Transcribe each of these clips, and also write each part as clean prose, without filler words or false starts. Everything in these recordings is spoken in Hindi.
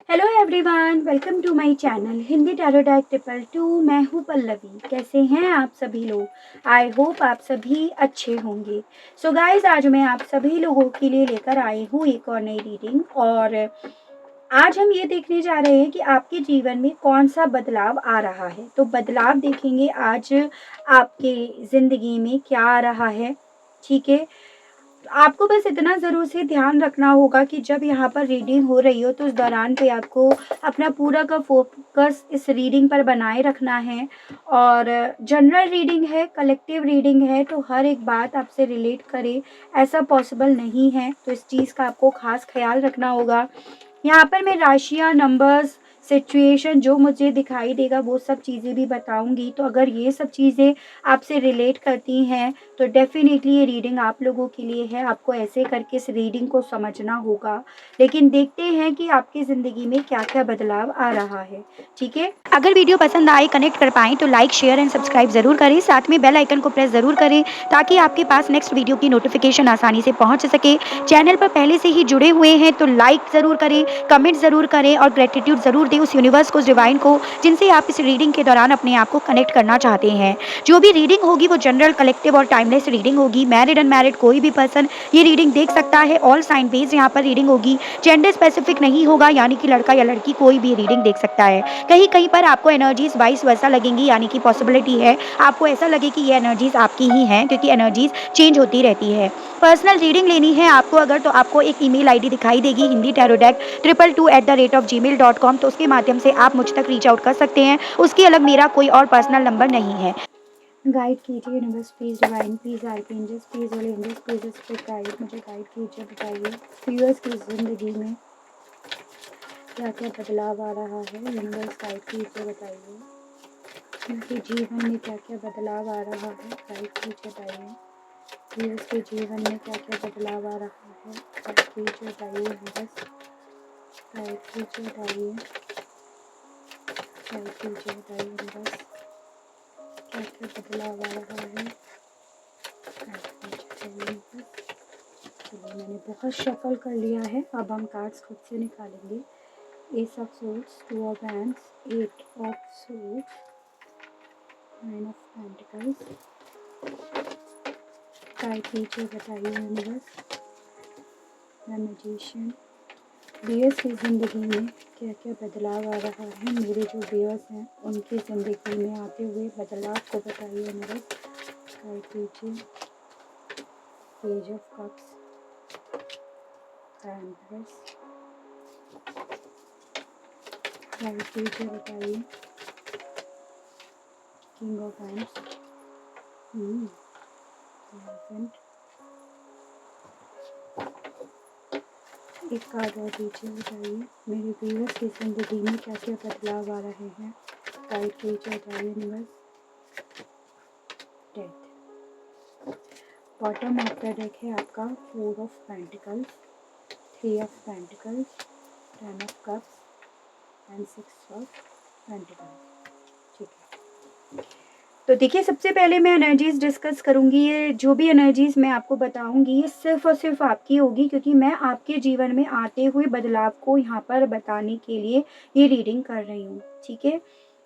Hello everyone, welcome to my channel Hindi tarot deck 222। मैं हूँ पल्लवी। कैसे हैं आप सभी लोग? आई होप आप सभी अच्छे होंगे। सो गाइस, आज मैं आप सभी लोगों के लिए लेकर आई हूँ एक और नई रीडिंग। और आज हम ये देखने जा रहे हैं कि आपके जीवन में कौन सा बदलाव आ रहा है। तो बदलाव देखेंगे आज आपके ज़िंदगी में क्या आ रहा है। ठीक है, आपको बस इतना ज़रूर से ध्यान रखना होगा कि जब यहाँ पर रीडिंग हो रही हो तो उस दौरान पे आपको अपना पूरा का फोकस इस रीडिंग पर बनाए रखना है। और जनरल रीडिंग है, कलेक्टिव रीडिंग है, तो हर एक बात आपसे रिलेट करे ऐसा पॉसिबल नहीं है। तो इस चीज़ का आपको खास ख्याल रखना होगा। यहाँ पर मैं राशियाँ, नंबर्स, सिचुएशन जो मुझे दिखाई देगा वो सब चीज़ें भी बताऊंगी। तो अगर ये सब चीज़ें आपसे रिलेट करती हैं तो डेफिनेटली ये रीडिंग आप लोगों के लिए है। आपको ऐसे करके इस रीडिंग को समझना होगा। लेकिन देखते हैं कि आपकी ज़िंदगी में क्या क्या बदलाव आ रहा है। ठीक है, अगर वीडियो पसंद आए, कनेक्ट कर पाएँ तो लाइक, शेयर एंड सब्सक्राइब ज़रूर करें। साथ में बेल आइकन को प्रेस ज़रूर करें ताकि आपके पास नेक्स्ट वीडियो की नोटिफिकेशन आसानी से पहुंच सके। चैनल पर पहले से ही जुड़े हुए हैं तो लाइक ज़रूर करें, कमेंट ज़रूर करें और ग्रेटिट्यूड ज़रूर दें उस यूनिवर्स को, उस डिवाइन को, जिनसे आप इस रीडिंग के दौरान अपने आप को कनेक्ट करना चाहते हैं। जो भी रीडिंग होगी वो जनरल, कलेक्टिव और टाइमलेस रीडिंग होगी। मैरिड, अनमैरिड कोई भी पर्सन ये रीडिंग देख सकता है। ऑल साइन बेस्ड यहाँ पर रीडिंग होगी। जेंडर स्पेसिफिक नहीं होगा, यानी कि लड़का या लड़की कोई भी रीडिंग देख सकता है। कहीं कहीं पर आपको एनर्जीज वाइस वैसा लगेंगी, यानी कि पॉसिबिलिटी है आपको ऐसा लगे कि ये एनर्जीज आपकी ही हैं, क्योंकि एनर्जीज चेंज होती रहती है। पर्सनल रीडिंग लेनी है आपको अगर, तो आपको एक ईमेल आईडी दिखाई देगी हिंदी टैरो डेक 222@gmail.com। तो उसके माध्यम से आप मुझ तक रीच आउट कर सकते हैं। उसके अलग मेरा कोई और पर्सनल नंबर नहीं है। गाइड कीजिए universe, please divine, please archangels, please holy angels, please spirit guide, मुझे गाइड कीजिए। बताइए व्यूअर्स की ज़िंदगी में क्या क्या बदलाव आ रहा है। यूनिवर्स गाइड कीजिए, बताइए उनके जीवन में क्या क्या बदलाव आ रहा है। गाइड कीजिए, बताइए व्यूअर्स के जीवन में क्या क्या बदलाव आ रहा है। गाइड कीजिए, बताइए यूनिवर्स, गाइड कीजिए, बताइए, गाइड कीजिए, बताइए यूनिवर्स क्या क्या बदलाव आ रहा है। गाइड कीजिए, बताइए यूनिवर्स। चलिए, मैंने बहुत शफल कर लिया है। अब हम कार्ड्स खुद से निकालेंगे। Ace of suits, two of hands, eight of suits, nine of pentacles. Guide कीजिए, बताइए यूनिवर्स, द मैजिशियन। बियर्स की ज़िंदगी में क्या क्या बदलाव आ रहा है। मेरे जो बियर्स हैं उनकी ज़िंदगी में आते हुए बदलाव को बताइए यूनिवर्स। गाइड कीजिए। Page of cups, empress. Guide कीजिए, बताइए किंग ऑफ हैंड्स, एक कार्ड और दीजिए, बताइए मेरे व्यूअर्स की ज़िंदगी में क्या क्या बदलाव आ रहे हैं। गाइड कीजिए, बताइए universe. Death. Bottom of the deck है आपका four of pentacles, three of pentacles, ten of cups and six of pentacles. ठीक है, तो देखिए सबसे पहले मैं एनर्जीज डिस्कस करूंगी। ये जो भी एनर्जीज मैं आपको बताऊंगी ये सिर्फ और सिर्फ आपकी होगी, क्योंकि मैं आपके जीवन में आते हुए बदलाव को यहाँ पर बताने के लिए ये रीडिंग कर रही हूँ। ठीक है,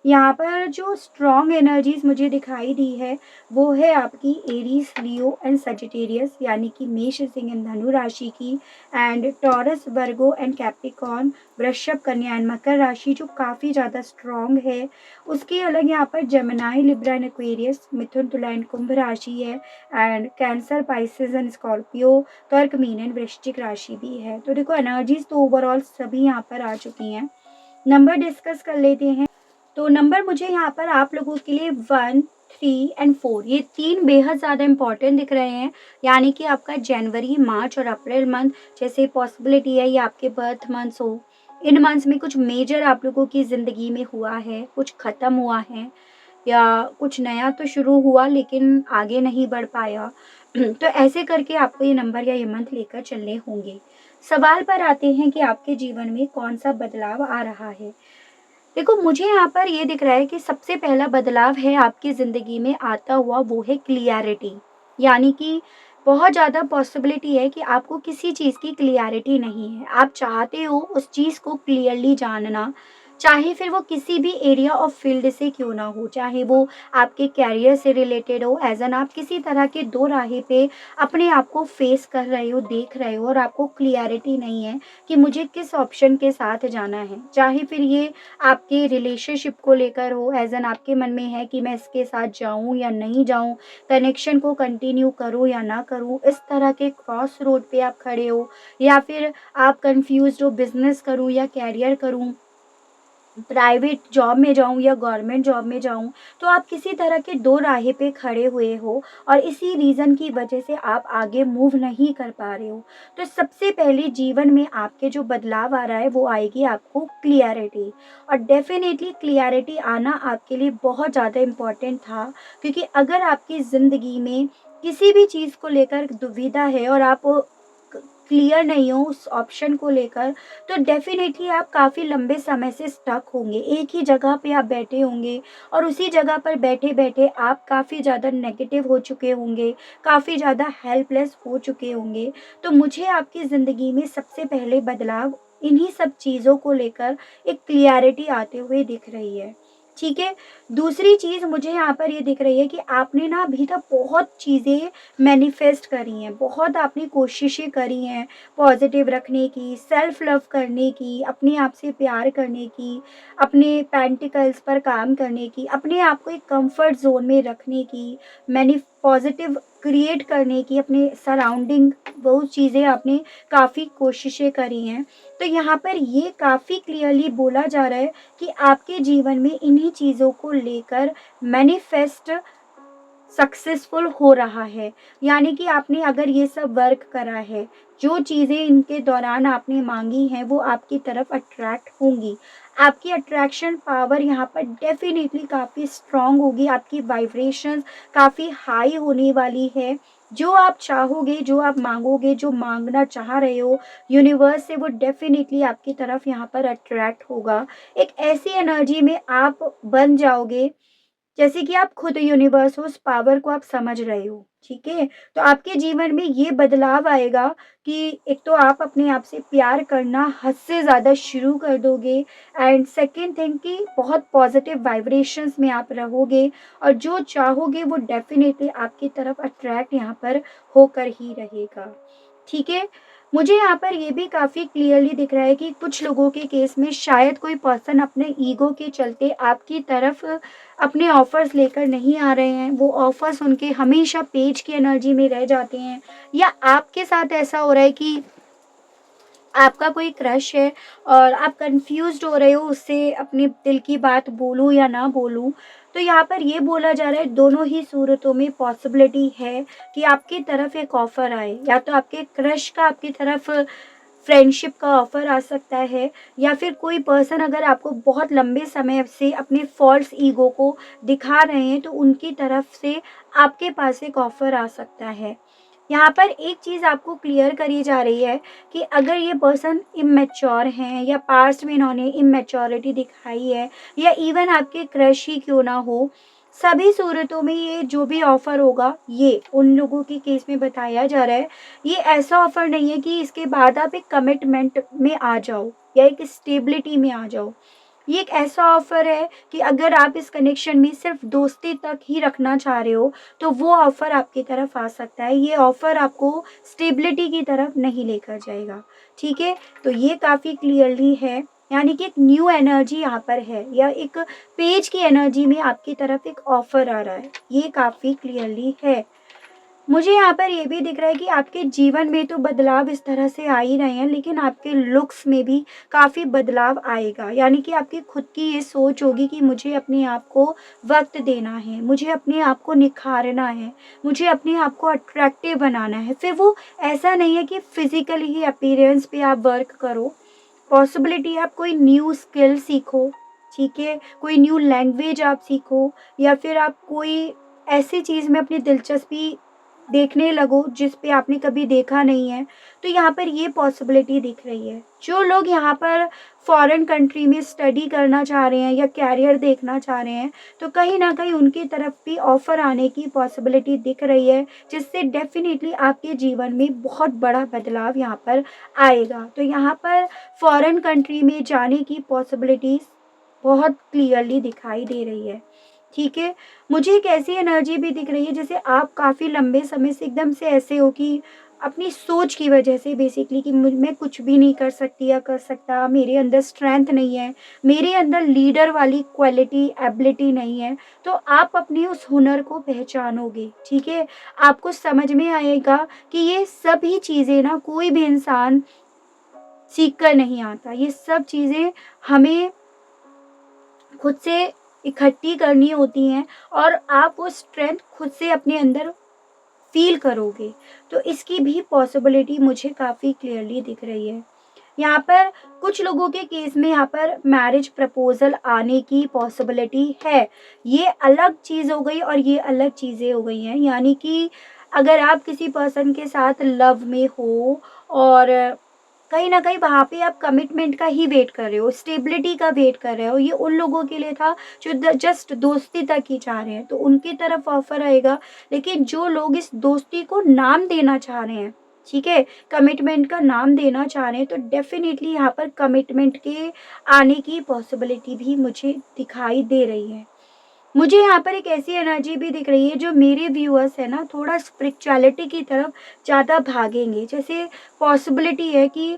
यहाँ पर जो स्ट्रॉन्ग एनर्जीज मुझे दिखाई दी है वो है आपकी एरीज, लियो एंड सजिटेरियस, यानी कि मेष, सिंह एंड धनु राशि की, and taurus, Virgo and Capricorn, वृषभ, कन्या एंड मकर राशि जो काफ़ी ज़्यादा स्ट्रॉन्ग है। उसके अलग यहाँ पर जेमिनाई, लिब्रा एंड एक्वेरियस, मिथुन, तुला एंड कुंभ राशि है, and cancer, Pisces and Scorpio, कर्क, मीन एंड वृश्चिक राशि भी है। तो देखो एनर्जीज तो ओवरऑल सभी यहाँ पर आ चुकी हैं। नंबर डिस्कस कर लेते हैं। तो नंबर मुझे यहाँ पर आप लोगों के लिए 1, 3 एंड 4, ये तीन बेहद ज़्यादा इंपॉर्टेंट दिख रहे हैं। यानी कि आपका जनवरी, मार्च और अप्रैल मंथ, जैसे पॉसिबिलिटी है ये आपके बर्थ मंथ्स हो। इन मंथ्स में कुछ मेजर आप लोगों की ज़िंदगी में हुआ है, कुछ ख़त्म हुआ है, या कुछ नया तो शुरू हुआ लेकिन आगे नहीं बढ़ पाया। तो ऐसे करके आपको ये नंबर या ये मंथ लेकर चलने होंगे। सवाल पर आते हैं कि आपके जीवन में कौन सा बदलाव आ रहा है। देखो मुझे यहाँ पर ये दिख रहा है कि सबसे पहला बदलाव है आपकी ज़िंदगी में आता हुआ वो है क्लियरिटी, यानी कि बहुत ज़्यादा पॉसिबिलिटी है कि आपको किसी चीज़ की क्लियरिटी नहीं है। आप चाहते हो उस चीज़ को क्लियरली जानना, चाहे फिर वो किसी भी एरिया ऑफ फील्ड से क्यों ना हो, चाहे वो आपके कैरियर से रिलेटेड हो, एज़ एन आप किसी तरह के दो राहे पे अपने आप को फेस कर रहे हो, देख रहे हो और आपको क्लियरिटी नहीं है कि मुझे किस ऑप्शन के साथ जाना है। चाहे फिर ये आपके रिलेशनशिप को लेकर हो, एज़ एन आपके मन में है कि मैं इसके साथ जाऊँ या नहीं जाऊँ, कनेक्शन को कंटिन्यू करूँ या ना करूँ, इस तरह के क्रॉस रोड पे आप खड़े हो, या फिर आप कंफ्यूज्ड हो बिज़नेस करूँ या कैरियर करूँ, प्राइवेट जॉब में जाऊँ या गवर्नमेंट जॉब में जाऊँ, तो आप किसी तरह के दो राहे पे खड़े हुए हो और इसी रीज़न की वजह से आप आगे मूव नहीं कर पा रहे हो। तो सबसे पहले जीवन में आपके जो बदलाव आ रहा है वो आएगी आपको क्लियरिटी, और डेफ़िनेटली क्लियरिटी आना आपके लिए बहुत ज़्यादा इम्पोर्टेंट था, क्योंकि अगर आपकी ज़िंदगी में किसी भी चीज़ को लेकर दुविधा है और आप क्लियर नहीं हो उस ऑप्शन को लेकर, तो डेफ़िनेटली आप काफ़ी लंबे समय से स्टक होंगे, एक ही जगह पे आप बैठे होंगे और उसी जगह पर बैठे-बैठे आप काफ़ी ज़्यादा नेगेटिव हो चुके होंगे, काफ़ी ज़्यादा हेल्पलेस हो चुके होंगे। तो मुझे आपकी ज़िंदगी में सबसे पहले बदलाव इन्हीं सब चीज़ों को लेकर एक क्लियरिटी आते हुए दिख रही है, ठीक है? दूसरी चीज़ मुझे यहाँ पर ये दिख रही है कि आपने ना अभी तक बहुत चीज़ें मैनिफेस्ट करी हैं, बहुत आपने कोशिशें करी हैं पॉजिटिव रखने की, सेल्फ लव करने की, अपने आप से प्यार करने की, अपने पेंटिकल्स पर काम करने की, अपने आप को एक कंफर्ट ज़ोन में रखने की, मैनि पॉजिटिव क्रिएट करने की, अपने सराउंडिंग, वो चीज़ें आपने काफ़ी कोशिशें करी हैं। तो यहाँ पर ये काफ़ी क्लियरली बोला जा रहा है कि आपके जीवन में इन्हीं चीज़ों को लेकर मैनिफेस्ट सक्सेसफुल हो रहा है। यानी कि आपने अगर ये सब वर्क करा है, जो चीज़ें इनके दौरान आपने माँगी हैं वो आपकी तरफ अट्रैक्ट होंगी। आपकी अट्रैक्शन पावर यहाँ पर डेफ़िनिटली काफ़ी स्ट्रॉन्ग होगी, आपकी वाइब्रेशंस काफ़ी हाई होने वाली है। जो आप चाहोगे, जो आप माँगोगे, जो माँगना चाह रहे हो यूनिवर्स से, वो डेफ़िनिटली आपकी तरफ यहाँ पर अट्रैक्ट होगा। एक ऐसी एनर्जी में आप बन जाओगे जैसे कि आप खुद यूनिवर्स हो, उस पावर को आप समझ रहे हो, ठीक है? तो आपके जीवन में ये बदलाव आएगा कि एक तो आप अपने आप से प्यार करना हद से ज़्यादा शुरू कर दोगे, एंड सेकंड थिंग कि बहुत पॉजिटिव वाइब्रेशंस में आप रहोगे और जो चाहोगे वो डेफ़िनेटली आपकी तरफ अट्रैक्ट यहाँ पर होकर ही रहेगा, ठीक है? मुझे यहाँ पर ये भी काफ़ी क्लियरली दिख रहा है कि कुछ लोगों के केस में शायद कोई पर्सन अपने ईगो के चलते आपकी तरफ अपने ऑफ़र्स लेकर नहीं आ रहे हैं, वो ऑफ़र्स उनके हमेशा पेज की एनर्जी में रह जाते हैं, या आपके साथ ऐसा हो रहा है कि आपका कोई क्रश है और आप कन्फ्यूज़्ड हो रहे हो उससे अपने दिल की बात बोलूँ या ना बोलूँ। तो यहाँ पर ये बोला जा रहा है दोनों ही सूरतों में पॉसिबिलिटी है कि आपकी तरफ एक ऑफ़र आए, या तो आपके क्रश का आपकी तरफ फ्रेंडशिप का ऑफ़र आ सकता है, या फिर कोई पर्सन अगर आपको बहुत लंबे समय से अपने फ़ॉल्स ईगो को दिखा रहे हैं तो उनकी तरफ से आपके पास एक ऑफ़र आ सकता है। यहाँ पर एक चीज़ आपको क्लियर करी जा रही है कि अगर ये पर्सन इमैच्योर हैं या पास्ट में इन्होंने इमैच्योरिटी दिखाई है, या इवन आपके क्रश ही क्यों ना हो, सभी सूरतों में ये जो भी ऑफ़र होगा, ये उन लोगों के केस में बताया जा रहा है। ये ऐसा ऑफ़र नहीं है कि इसके बाद आप एक कमिटमेंट में आ जाओ या एक स्टेबिलिटी में आ जाओ। ये एक ऐसा ऑफ़र है कि अगर आप इस कनेक्शन में सिर्फ़ दोस्ती तक ही रखना चाह रहे हो, तो वो ऑफ़र आपकी तरफ आ सकता है। ये ऑफ़र आपको स्टेबिलिटी की तरफ नहीं लेकर जाएगा, ठीक है? तो ये काफ़ी क्लियरली है, यानी कि एक न्यू एनर्जी यहाँ पर है, या एक पेज की एनर्जी में आपकी तरफ एक ऑफ़र आ रहा है, ये काफ़ी क्लियरली है। मुझे यहाँ पर ये भी दिख रहा है कि आपके जीवन में तो बदलाव इस तरह से आ ही रहे हैं, लेकिन आपके लुक्स में भी काफ़ी बदलाव आएगा। यानी कि आपकी खुद की ये सोच होगी कि मुझे अपने आप को वक़्त देना है, मुझे अपने आप को निखारना है, मुझे अपने आप को अट्रैक्टिव बनाना है। फिर वो ऐसा नहीं है कि फ़िज़िकली ही अपीयरेंस पे आप वर्क करो, पॉसिबिलिटी है आप कोई न्यू स्किल सीखो, ठीक है? कोई न्यू लैंग्वेज आप सीखो, या फिर आप कोई ऐसी चीज़ में अपनी दिलचस्पी देखने लगो जिस पे आपने कभी देखा नहीं है। तो यहाँ पर ये पॉसिबिलिटी दिख रही है। जो लोग यहाँ पर फॉरेन कंट्री में स्टडी करना चाह रहे हैं या कैरियर देखना चाह रहे हैं, तो कहीं न कहीं उनकी तरफ भी ऑफ़र आने की पॉसिबिलिटी दिख रही है, जिससे डेफ़िनेटली आपके जीवन में बहुत बड़ा बदलाव यहाँ पर आएगा। तो यहाँ पर फॉरेन कंट्री में जाने की पॉसिबिलिटीज़ बहुत क्लियरली दिखाई दे रही है। ठीक है? मुझे एक ऐसी एनर्जी भी दिख रही है जैसे आप काफ़ी लंबे समय से एकदम से ऐसे हो कि अपनी सोच की वजह से बेसिकली कि मैं कुछ भी नहीं कर सकती या कर सकता, मेरे अंदर स्ट्रेंथ नहीं है, मेरे अंदर लीडर वाली क्वालिटी, एबिलिटी नहीं है, तो आप अपने उस हुनर को पहचानोगे, ठीक है? आपको समझ में आएगा कि ये सभी चीज़ें ना कोई भी इंसान सीख कर नहीं आता, ये सब चीज़ें हमें खुद से इकट्ठी करनी होती हैं और आप वो स्ट्रेंथ खुद से अपने अंदर फ़ील करोगे। तो इसकी भी पॉसिबिलिटी मुझे काफ़ी क्लियरली दिख रही है। यहाँ पर कुछ लोगों के केस में यहाँ पर मैरिज प्रपोज़ल आने की पॉसिबिलिटी है। ये अलग चीज़ हो गई और ये अलग चीज़ें हो गई हैं। यानी कि अगर आप किसी पर्सन के साथ लव में हो और कहीं न कहीं वहाँ पे आप कमिटमेंट का ही वेट कर रहे हो, स्टेबिलिटी का वेट कर रहे हो। ये उन लोगों के लिए था जो जस्ट दोस्ती तक ही चाह रहे हैं, तो उनकी तरफ ऑफ़र आएगा। लेकिन जो लोग इस दोस्ती को नाम देना चाह रहे हैं, ठीक है? कमिटमेंट का नाम देना चाह रहे हैं, तो डेफ़िनिटली यहाँ पर कमिटमेंट के आने की पॉसिबिलिटी भी मुझे दिखाई दे रही है। मुझे यहाँ पर एक ऐसी एनर्जी भी दिख रही है जो मेरे व्यूअर्स हैं ना थोड़ा स्पिरिचुअलिटी की तरफ ज़्यादा भागेंगे। जैसे पॉसिबिलिटी है कि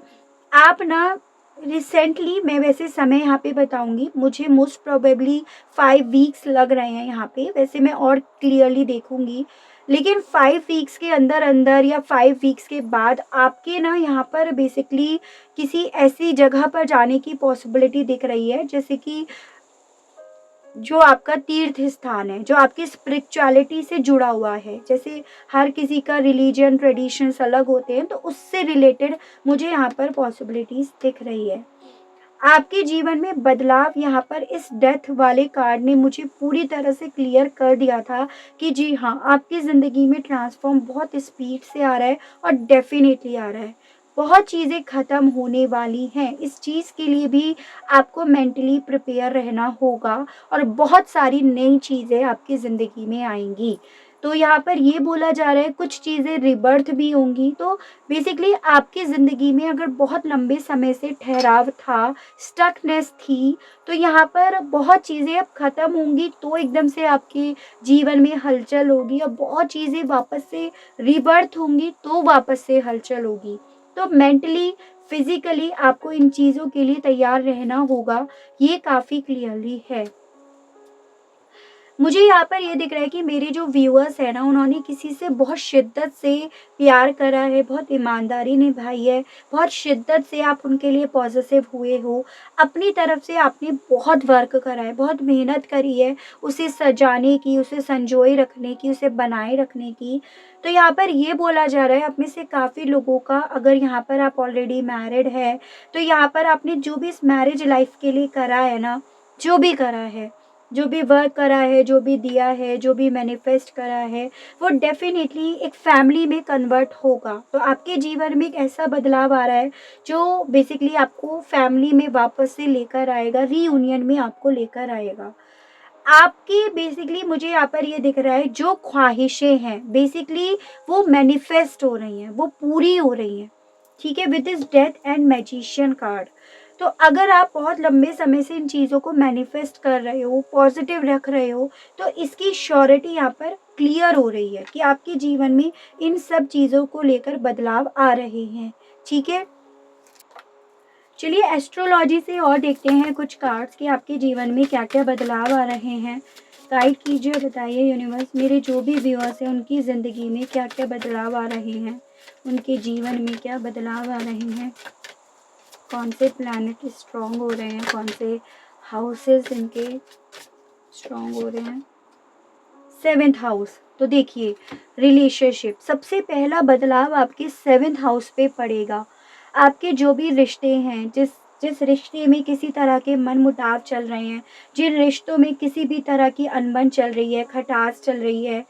आप ना रिसेंटली, मैं वैसे समय यहाँ पे बताऊँगी, मुझे मोस्ट प्रोबेबली 5 वीक्स लग रहे हैं यहाँ पे, वैसे मैं और क्लियरली देखूँगी। लेकिन 5 वीक्स के अंदर-अंदर या 5 वीक्स के बाद आपके ना यहाँ पर बेसिकली किसी ऐसी जगह पर जाने की पॉसिबिलिटी दिख रही है जैसे कि जो आपका तीर्थ स्थान है, जो आपकी स्पिरिचुअलिटी से जुड़ा हुआ है। जैसे हर किसी का रिलीजन, ट्रेडिशंस अलग होते हैं, तो उससे रिलेटेड मुझे यहाँ पर पॉसिबिलिटीज़ दिख रही है। आपके जीवन में बदलाव यहाँ पर इस डेथ वाले कार्ड ने मुझे पूरी तरह से क्लियर कर दिया था कि जी हाँ, आपकी ज़िंदगी में ट्रांसफ़ॉर्म बहुत स्पीड से आ रहा है और डेफ़िनेटली आ रहा है। बहुत चीज़ें ख़त्म होने वाली हैं, इस चीज़ के लिए भी आपको मेंटली प्रिपेयर रहना होगा और बहुत सारी नई चीज़ें आपकी ज़िंदगी में आएँगी। तो यहाँ पर ये बोला जा रहा है कुछ चीज़ें रिबर्थ भी होंगी, तो बेसिकली आपकी ज़िंदगी में अगर बहुत लंबे समय से ठहराव था, स्टकनेस थी, तो यहाँ पर बहुत चीज़ें अब ख़त्म होंगी, तो एकदम से आपके जीवन में हलचल होगी और बहुत चीज़ें वापस से रिबर्थ होंगी, तो वापस से हलचल होगी। तो मेंटली, फिज़िकली आपको इन चीज़ों के लिए तैयार रहना होगा, ये काफ़ी क्लियरली है। मुझे यहाँ पर ये दिख रहा है कि मेरे जो व्यूअर्स हैं ना, उन्होंने किसी से बहुत शिद्दत से प्यार करा है, बहुत ईमानदारी निभाई है, बहुत शिद्दत से आप उनके लिए पॉज़िटिव हुए हो। अपनी तरफ से आपने बहुत वर्क करा है, बहुत मेहनत करी है, उसे सजाने की, उसे संजोए रखने की, उसे बनाए रखने की। तो यहाँ पर ये बोला जा रहा है, आप में से काफ़ी लोगों का, अगर यहाँ पर आप ऑलरेडी मैरिड हैं, तो यहाँ पर आपने जो भी इस मैरिज लाइफ़ के लिए करा है ना, जो भी करा है, जो भी वर्क करा है, जो भी दिया है, जो भी मैनिफेस्ट करा है, वो डेफ़िनेटली एक फैमिली में कन्वर्ट होगा। तो आपके जीवन में एक ऐसा बदलाव आ रहा है, जो बेसिकली आपको फैमिली में वापस से लेकर आएगा, रीयूनियन में आपको लेकर आएगा। आपकी बेसिकली मुझे यहाँ पर ये दिख रहा है, जो ख्वाहिशें हैं, बेसिकली वो मैनिफेस्ट हो रही हैं, वो पूरी हो रही हैं। ठीक है? With this death and magician card. तो अगर आप बहुत लंबे समय से इन चीज़ों को मैनिफेस्ट कर रहे हो, पॉज़िटिव रख रहे हो, तो इसकी श्योरिटी यहाँ पर क्लियर हो रही है कि आपके जीवन में इन सब चीज़ों को लेकर बदलाव आ रहे हैं। ठीक है? चलिए एस्ट्रोलॉजी से और देखते हैं कुछ कार्ड्स कि आपके जीवन में क्या-क्या बदलाव आ रहे हैं। गाइड कीजिए और बताइए यूनिवर्स, मेरे जो भी व्यूअर्स हैं उनकी ज़िंदगी में क्या-क्या बदलाव आ रहे हैं, उनके जीवन में क्या बदलाव आ रहे हैं, कौन से प्लैनेट स्ट्रॉन्ग हो रहे हैं, कौन से हाउसेस इनके स्ट्रॉन्ग हो रहे हैं। 7th हाउस, तो देखिए रिलेशनशिप, सबसे पहला बदलाव आपके 7th हाउस पे पड़ेगा। आपके जो भी रिश्ते हैं, जिस जिस रिश्ते में किसी तरह के मनमुटाव चल रहे हैं, जिन रिश्तों में किसी भी तरह की अनबन चल रही है, खटास चल रही है,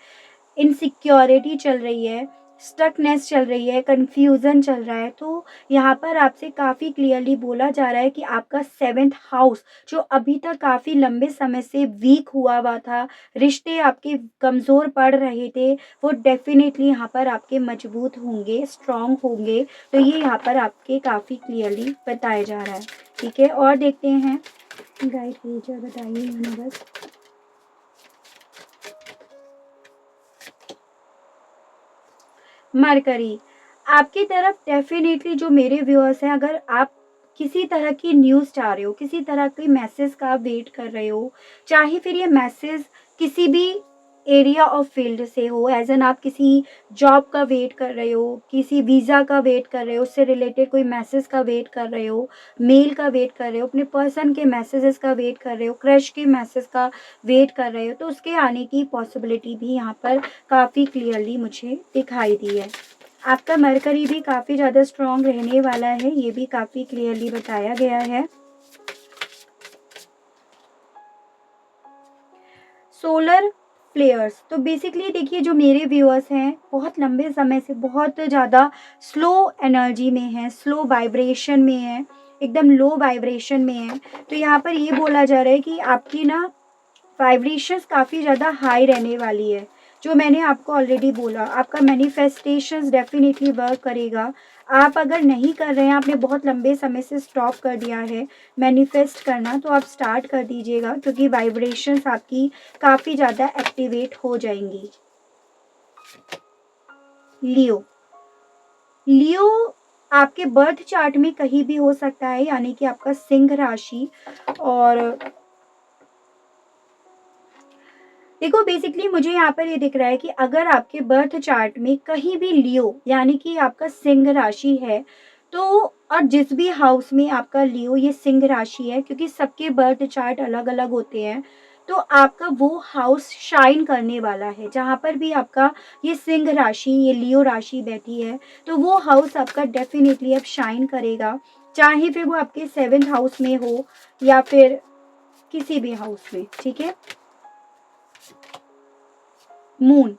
इनसिक्योरिटी चल रही है, स्टकनेस चल रही है, कन्फ्यूज़न चल रहा है, तो यहाँ पर आपसे काफ़ी क्लियरली बोला जा रहा है कि आपका 7th हाउस जो अभी तक काफ़ी लंबे समय से वीक हुआ था, रिश्ते आपके कमज़ोर पड़ रहे थे, वो डेफ़िनेटली यहाँ पर आपके मजबूत होंगे, स्ट्रॉन्ग होंगे। तो ये यहाँ पर आपके काफ़ी क्लियरली बताया जा रहा है, ठीक है। और देखते हैं गाइड कीजिए, बताइए यूनिवर्स। मरकरी, आपकी तरफ डेफ़िनेटली जो मेरे व्यूअर्स हैं, अगर आप किसी तरह की न्यूज़ चाह रहे हो, किसी तरह के मैसेज का वेट कर रहे हो, चाहे फिर ये मैसेज किसी भी एरिया ऑफ फील्ड से हो, एज़ एन आप किसी जॉब का वेट कर रहे हो, किसी वीज़ा का वेट कर रहे हो, उससे रिलेटेड कोई मैसेज का वेट कर रहे हो, मेल का वेट कर रहे हो, अपने पर्सन के मैसेजेस का वेट कर रहे हो, क्रश के मैसेज का वेट कर रहे हो, तो उसके आने की पॉसिबिलिटी भी यहाँ पर काफ़ी क्लियरली मुझे दिखाई दी है। आपका मरकरी भी काफ़ी ज़्यादा स्ट्रॉन्ग रहने वाला है, ये भी काफ़ी क्लियरली बताया गया है। सोलर फ्लेयर्स, तो बेसिकली देखिए जो मेरे व्यूअर्स हैं बहुत लंबे समय से बहुत ज़्यादा स्लो एनर्जी में हैं, स्लो वाइब्रेशन में हैं, एकदम लो वाइब्रेशन में हैं। तो यहाँ पर ये बोला जा रहा है कि आपकी ना वाइब्रेशंस काफ़ी ज़्यादा हाई रहने वाली है। जो मैंने आपको ऑलरेडी बोला, आपका मैनिफेस्टेशंस डेफिनेटली वर्क करेगा। आप अगर नहीं कर रहे हैं, आपने बहुत लंबे समय से स्टॉप कर दिया है मैनिफेस्ट करना, तो आप स्टार्ट कर दीजिएगा, क्योंकि वाइब्रेशंस आपकी काफ़ी ज़्यादा एक्टिवेट हो जाएंगी। लियो, लियो आपके बर्थ चार्ट में कहीं भी हो सकता है, यानी कि आपका सिंह राशि। और देखो बेसिकली मुझे यहाँ पर ये दिख रहा है कि अगर आपके बर्थ चार्ट में कहीं भी लियो यानी कि आपका सिंह राशि है, तो और जिस भी हाउस में आपका लियो ये सिंह राशि है, क्योंकि सबके बर्थ चार्ट अलग अलग होते हैं, तो आपका वो हाउस शाइन करने वाला है। जहाँ पर भी आपका ये सिंह राशि, ये लियो राशि बैठी है, तो वो हाउस आपका डेफिनेटली अब शाइन करेगा, चाहे फिर वो आपके 7th हाउस में हो या फिर किसी भी हाउस में, ठीक है। मून,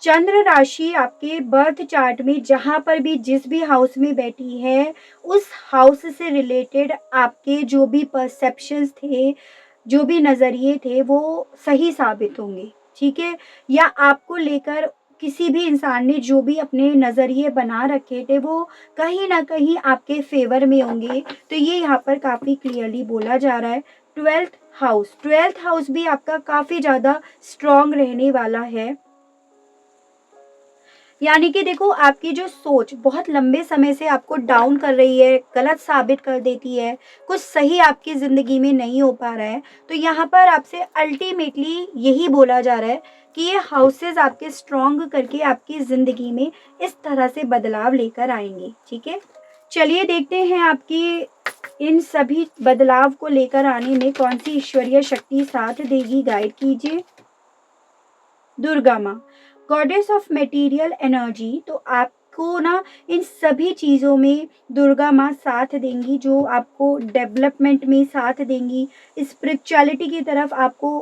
चंद्र राशि आपके बर्थ चार्ट में जहां पर भी जिस भी हाउस में बैठी है, उस हाउस से रिलेटेड आपके जो भी परसेप्शंस थे, जो भी नज़रिए थे, वो सही साबित होंगे, ठीक है। या आपको लेकर किसी भी इंसान ने जो भी अपने नज़रिए बना रखे थे, वो कहीं ना कहीं आपके फेवर में होंगे। तो ये यहाँ पर काफ़ी क्लियरली बोला जा रहा है। 12th हाउस भी आपका काफ़ी ज़्यादा स्ट्रॉन्ग रहने वाला है, यानी कि देखो आपकी जो सोच बहुत लंबे समय से आपको डाउन कर रही है, गलत साबित कर देती है, कुछ सही आपकी ज़िंदगी में नहीं हो पा रहा है, तो यहाँ पर आपसे अल्टीमेटली यही बोला जा रहा है कि ये हाउसेस आपके स्ट्रॉन्ग करके आपकी ज़िंदगी में इस तरह से बदलाव लेकर आएंगे, ठीक है। चलिए देखते हैं आपकी इन सभी बदलाव को लेकर आने में कौन सी ईश्वरीय शक्ति साथ देगी, गाइड कीजिए। दुर्गा माँ, गॉडेस ऑफ मटेरियल एनर्जी, तो आपको ना इन सभी चीज़ों में दुर्गा माँ साथ देंगी, जो आपको डेवलपमेंट में साथ देंगी, स्पिरिचुअलिटी की तरफ आपको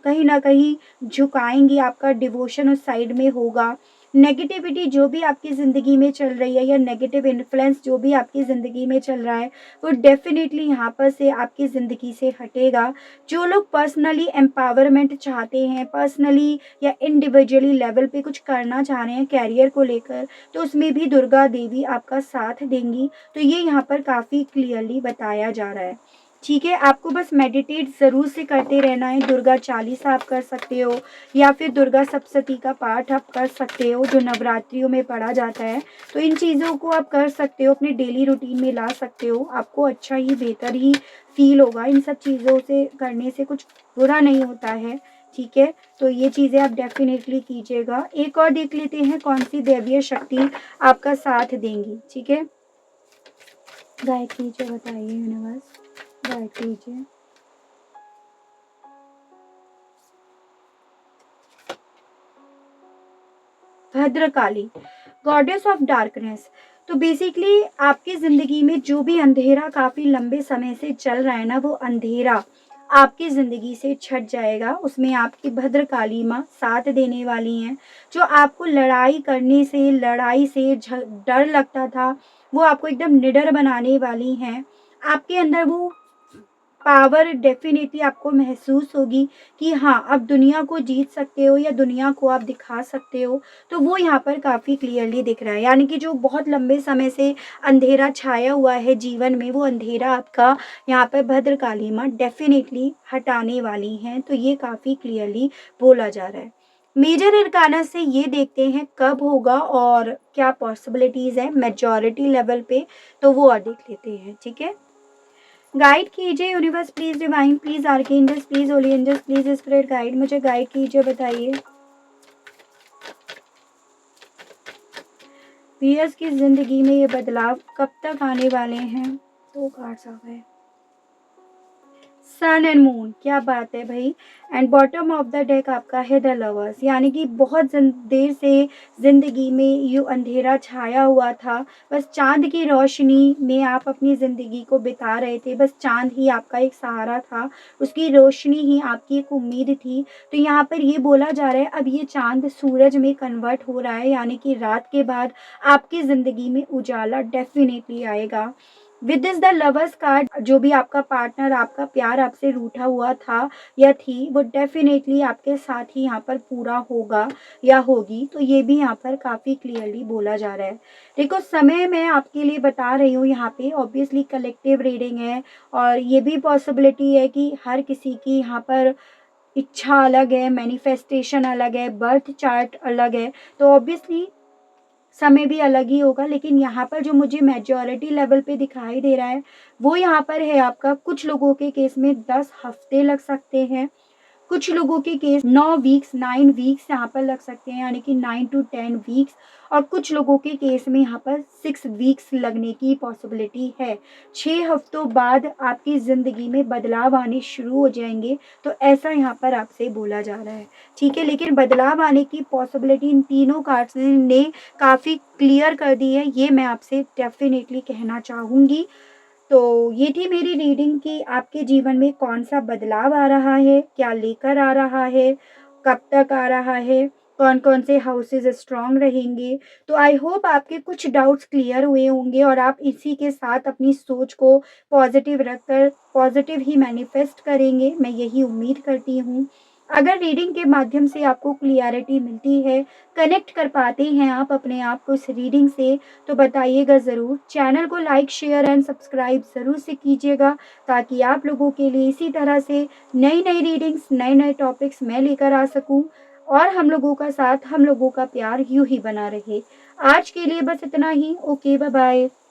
कहीं ना कहीं झुकाएंगी, आपका डिवोशन उस साइड में होगा। नेगेटिविटी जो भी आपकी ज़िंदगी में चल रही है, या नेगेटिव इन्फ्लुएंस जो भी आपकी ज़िंदगी में चल रहा है, वो डेफिनेटली यहाँ पर से आपकी ज़िंदगी से हटेगा। जो लोग पर्सनली एम्पावरमेंट चाहते हैं, पर्सनली या इंडिविजुअली लेवल पे कुछ करना चाह रहे हैं कैरियर को लेकर, तो उसमें भी दुर्गा देवी आपका साथ देंगी। तो ये यहाँ पर काफ़ी क्लियरली बताया जा रहा है, ठीक है। आपको बस मेडिटेट ज़रूर से करते रहना है। दुर्गा चालीसा आप कर सकते हो, या फिर दुर्गा सप्तशती का पाठ आप कर सकते हो, जो नवरात्रियों में पढ़ा जाता है। तो इन चीज़ों को आप कर सकते हो, अपने डेली रूटीन में ला सकते हो, आपको अच्छा ही बेहतर ही फील होगा। इन सब चीज़ों से करने से कुछ बुरा नहीं होता है, ठीक है। तो ये चीज़ें आप डेफिनेटली कीजिएगा। एक और देख लेते हैं कौन सी दैवीय शक्ति आपका साथ देंगी, ठीक है। गाइड कीजिए, बताइए यूनिवर्स, गाइड कीजिए। भद्रकाली, गॉडेस ऑफ डार्कनेस, तो बेसिकली आपकी ज़िंदगी में जो भी अंधेरा काफ़ी लंबे समय से चल रहा है ना, वो अंधेरा आपकी ज़िंदगी से छट जाएगा। उसमें आपकी भद्रकाली माँ साथ देने वाली हैं। जो आपको लड़ाई करने से, लड़ाई से डर लगता था, वो आपको एकदम निडर बनाने वाली हैं। आपके अंदर वो पावर डेफ़िनेटली आपको महसूस होगी कि हाँ, अब दुनिया को जीत सकते हो या दुनिया को आप दिखा सकते हो। तो वो यहाँ पर काफ़ी क्लियरली दिख रहा है। यानी कि जो बहुत लंबे समय से अंधेरा छाया हुआ है जीवन में, वो अंधेरा आपका यहाँ पर भद्रकाली माँ डेफ़िनेटली हटाने वाली हैं। तो ये काफ़ी क्लियरली बोला जा रहा है। मेजर अरकाना से ये देखते हैं कब होगा और क्या पॉसिबिलिटीज़ है मेजॉरिटी लेवल पे, तो वो और देख लेते हैं, ठीक है? गाइड कीजिए universe please, divine please, archangels please, holy angels please, spirit guide, मुझे गाइड कीजिए, बताइए वियर्स की जिंदगी में ये बदलाव कब तक आने वाले हैं। दो कार्ड्स आ गए, सन एंड मून, क्या बात है भाई। And bottom of the deck आपका है द लवर्स, यानी कि बहुत देर से जिंदगी में ये अंधेरा छाया हुआ था। बस चांद की रोशनी में आप अपनी जिंदगी को बिता रहे थे। बस चांद ही आपका एक सहारा था, उसकी रोशनी ही आपकी एक उम्मीद थी। तो यहाँ पर ये बोला जा रहा है अब ये चांद सूरज में कन्वर्ट हो रहा है, यानी कि रात के बाद आपकी जिंदगी में उजाला डेफिनेटली आएगा। With this the lovers card, जो भी आपका पार्टनर, आपका प्यार आपसे रूठा हुआ था या थी, वो डेफिनेटली आपके साथ ही यहाँ पर पूरा होगा या होगी। तो ये भी यहाँ पर काफ़ी क्लियरली बोला जा रहा है। देखो, समय मैं आपके लिए बता रही हूँ यहाँ पे, ऑब्वियसली कलेक्टिव रीडिंग है और ये भी पॉसिबिलिटी है कि हर किसी की यहाँ पर इच्छा अलग है, मैनिफेस्टेशन अलग है, बर्थ चार्ट अलग है। तो ऑब्वियसली समय भी अलग ही होगा, लेकिन यहाँ पर जो मुझे मेजॉरिटी लेवल पे दिखाई दे रहा है, वो यहाँ पर है आपका कुछ लोगों के केस में 10 हफ्ते लग सकते हैं, कुछ लोगों के केस 9 वीक्स, 9 वीक्स यहाँ पर लग सकते हैं, यानी कि 9 टू 10 वीक्स। और कुछ लोगों के केस में यहाँ पर 6 वीक्स लगने की पॉसिबिलिटी है। 6 हफ्तों बाद आपकी ज़िंदगी में बदलाव आने शुरू हो जाएंगे। तो ऐसा यहाँ पर आपसे बोला जा रहा है, ठीक है। लेकिन बदलाव आने की पॉसिबिलिटी इन तीनों कार्ड्स ने काफ़ी क्लियर कर दी है, ये मैं आपसे डेफिनेटली कहना चाहूँगी। तो ये थी मेरी रीडिंग कि आपके जीवन में कौन सा बदलाव आ रहा है, क्या लेकर आ रहा है, कब तक आ रहा है, कौन कौन से हाउसेज स्ट्रांग रहेंगे। तो आई होप आपके कुछ डाउट्स क्लियर हुए होंगे और आप इसी के साथ अपनी सोच को पॉजिटिव रखकर पॉजिटिव ही मैनिफेस्ट करेंगे, मैं यही उम्मीद करती हूँ। अगर रीडिंग के माध्यम से आपको क्लियरिटी मिलती है, कनेक्ट कर पाते हैं आप अपने आप को इस रीडिंग से, तो बताइएगा ज़रूर। चैनल को लाइक, शेयर एंड सब्सक्राइब ज़रूर से कीजिएगा, ताकि आप लोगों के लिए इसी तरह से नई नई रीडिंग्स, नए नए टॉपिक्स मैं लेकर आ सकूं और हम लोगों का साथ, हम लोगों का प्यार यूं ही बना रहे। आज के लिए बस इतना ही। Okay, bye bye.